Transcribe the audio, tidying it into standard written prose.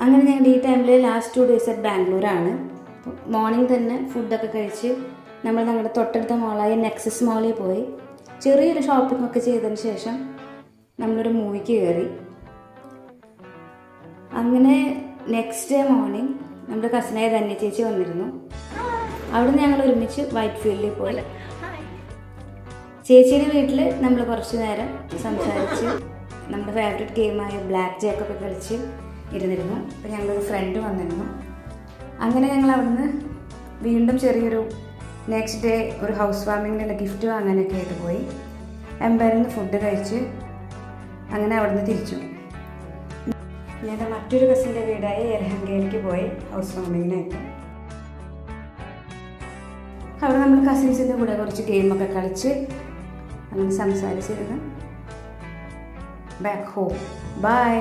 അങ്ങനെ ഞങ്ങളുടെ ഈ ടൈമിൽ ലാസ്റ്റ് 2 days at ബാംഗ്ലൂരാണ്. മോർണിംഗ് തന്നെ ഫുഡൊക്കെ കഴിച്ച് നമ്മൾ ഞങ്ങളുടെ തൊട്ടടുത്ത മോളായ നെക്സസ് മോളിൽ പോയി ചെറിയൊരു ഷോപ്പിംഗ് ഒക്കെ ചെയ്തതിന് ശേഷം നമ്മളൊരു മൂവിക്ക് കയറി. അങ്ങനെ നെക്സ്റ്റ് ഡേ മോർണിംഗ് നമ്മുടെ കസിനായ ധന്യ ചേച്ചി വന്നിരുന്നു. അവിടെ നിന്ന് ഞങ്ങൾ ഒരുമിച്ച് വൈറ്റ് ഫീൽഡിൽ പോയി. ചേച്ചിയുടെ വീട്ടിൽ നമ്മൾ കുറച്ച് നേരം സംസാരിച്ച് നമ്മുടെ ഫേവറേറ്റ് ഗെയിമായ ബ്ലാക്ക് ജാക്കൊക്കെ കളിച്ച് ഇരുന്നിരുന്നു. അപ്പോൾ ഞങ്ങളൊരു ഫ്രണ്ട് വന്നിരുന്നു. അങ്ങനെ ഞങ്ങൾ അവിടുന്ന് വീണ്ടും ചെറിയൊരു നെക്സ്റ്റ് ഡേ ഒരു ഹൗസ് വാമിങ്ങിനുള്ള ഗിഫ്റ്റ് വാങ്ങാനൊക്കെ ആയിട്ട് പോയി. എംപയറിൽ നിന്ന് ഫുഡ് കഴിച്ച് അങ്ങനെ അവിടുന്ന് തിരിച്ചു. ഞങ്ങളുടെ മറ്റൊരു കസിൻ്റെ വീടായ യലഹങ്കയിലേക്ക് പോയി ഹൗസ് വാമിങ്ങിനായിട്ട്. അവിടെ നമ്മൾ കസിൻസിൻ്റെ കൂടെ കുറച്ച് ഗെയിമൊക്കെ കളിച്ച് അങ്ങനെ സംസാരിച്ചിരുന്നു. Back home. ബൈ.